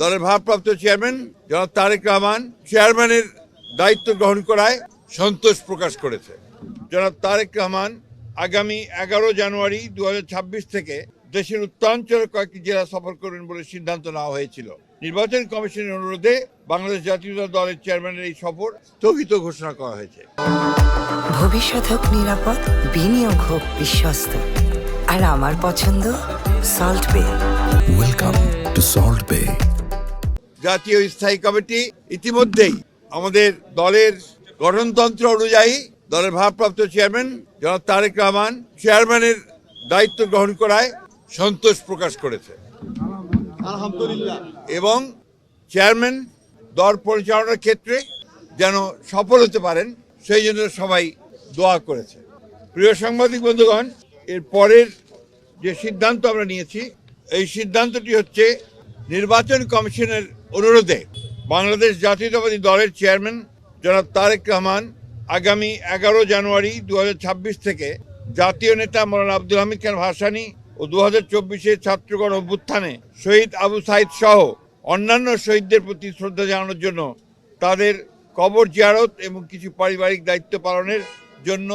দলের ভারপ্রাপ্ত চেয়ারম্যান জনাব তারেক রহমান চেয়ারম্যানের দায়িত্ব গ্রহণ করায় সন্তোষ প্রকাশ করেছে। জনাব তারেক রহমান আগামী 11 জানুয়ারি 2026 থেকে দেশের উত্তরাঞ্চলের কয়েকটি জেলা সফর করবেন বলে সিদ্ধান্ত নেওয়া হয়েছিল। নির্বাচন কমিশনের অনুরোধে বাংলাদেশ জাতীয়তাবাদী দলের চেয়ারম্যানের এই সফর স্থগিত ঘোষণা করা হয়েছে। ভবিষ্যৎ হোক নিরাপদ, বিনিয়োগ হোক বিশ্বস্ত, আর আমার পছন্দ সল্ট বে। ওয়েলকাম টু সল্ট বে। জাতীয় স্থায়ী কমিটি ইতিমধ্যেই আমাদের দলের গঠনতন্ত্র অনুযায়ী দলের ভারপ্রাপ্ত চেয়ারম্যান জনাব তারেক রহমান চেয়ারম্যানের দায়িত্ব গ্রহণ করায় সন্তোষ প্রকাশ করেছে। আলহামদুলিল্লাহ। এবং চেয়ারম্যান দল পরিচালনার ক্ষেত্রে যেন সফল হতে পারেন সেই জন্য সবাই দোয়া করেছে। প্রিয় সাংবাদিক বন্ধুগণ, এর পরের যে সিদ্ধান্ত আমরা নিয়েছি, এই সিদ্ধান্তটি হচ্ছে নির্বাচন কমিশনের অনুরোধে বাংলাদেশ জাতীয়তাবাদী দলের চেয়ারম্যান জনাব তারেক রহমান আগামী 11 জানুয়ারি 2026 থেকে জাতীয় নেতা মৌলানা আব্দুল হামিদ খান ভাসানী ও 2024-এর ছাত্রগণ অভ্যুত্থানে শহীদ আবু সাইদ সহ অন্যান্য শহীদদের প্রতি শ্রদ্ধা জানানোর জন্য তাদের কবর জিয়ারত এবং কিছু পারিবারিক দায়িত্ব পালনের জন্য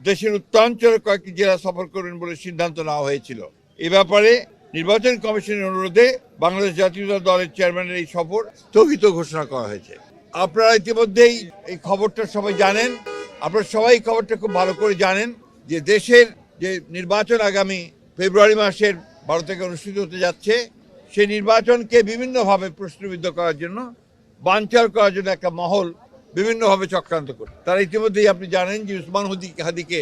দেশের উত্তরাঞ্চলের কয়েকটি জেলা সফর করবেন বলে সিদ্ধান্ত নেওয়া হয়েছিল। এ ব্যাপারে নির্বাচন কমিশনের অনুরোধে বাংলাদেশ জাতীয়তাবাদী দলের চেয়ারম্যানের এই সফর স্থগিত ঘোষণা করা হয়েছে। আপনারা ইতিমধ্যেই এই খবরটা সবাই জানেন। আপনারা সবাই খবরটা খুব ভালো করে জানেন যে দেশের যে নির্বাচন আগামী ফেব্রুয়ারি মাসের 12 থেকে অনুষ্ঠিত হতে যাচ্ছে, সেই নির্বাচনকে বিভিন্নভাবে প্রশ্নবিদ্ধ করার জন্য, বানচাল করার জন্য একটা মহল বিভিন্নভাবে চক্রান্ত করে। তারা ইতিমধ্যেই আপনি জানেন যে উসমান হাদিকে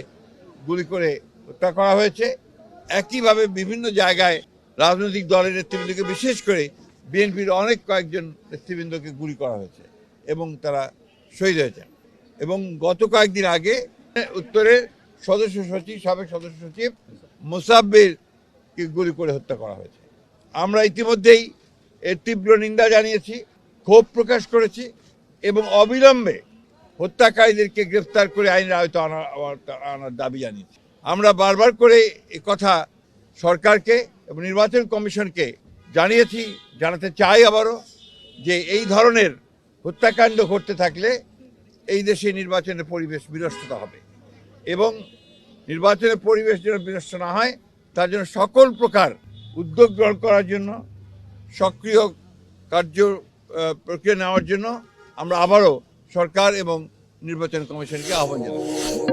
গুলি করে হত্যা করা হয়েছে। একইভাবে বিভিন্ন জায়গায় রাজনৈতিক দলের নেতৃবৃন্দকে, বিশেষ করে বিএনপির অনেক কয়েকজন নেতৃবৃন্দকে গুলি করা হয়েছে এবং তারা শহীদ হয়েছেন। এবং গত কয়েকদিন আগে উত্তরের সাবেক সদস্য সচিব মুসাব্বিরকে গুলি করে হত্যা করা হয়েছে। আমরা ইতিমধ্যেই এর তীব্র নিন্দা জানিয়েছি, ক্ষোভ প্রকাশ করেছি এবং অবিলম্বে হত্যাকারীদেরকে গ্রেফতার করে আইনের আওতায় আনার দাবি জানিয়েছি। আমরা বারবার করে এ কথা সরকারকে এবং নির্বাচন কমিশনকে জানিয়েছি, জানাতে চাই আবারও, যে এই ধরনের হত্যাকাণ্ড ঘটতে থাকলে এই দেশে নির্বাচনের পরিবেশ বিনষ্ট হবে এবং নির্বাচনের পরিবেশ যেন বিনষ্ট না হয় তার জন্য সকল প্রকার উদ্যোগ গ্রহণ করার জন্য, সক্রিয় কার্য প্রক্রিয়া নেওয়ার জন্য আমরা আবারও সরকার এবং নির্বাচন কমিশনকে আহ্বান জানাবো।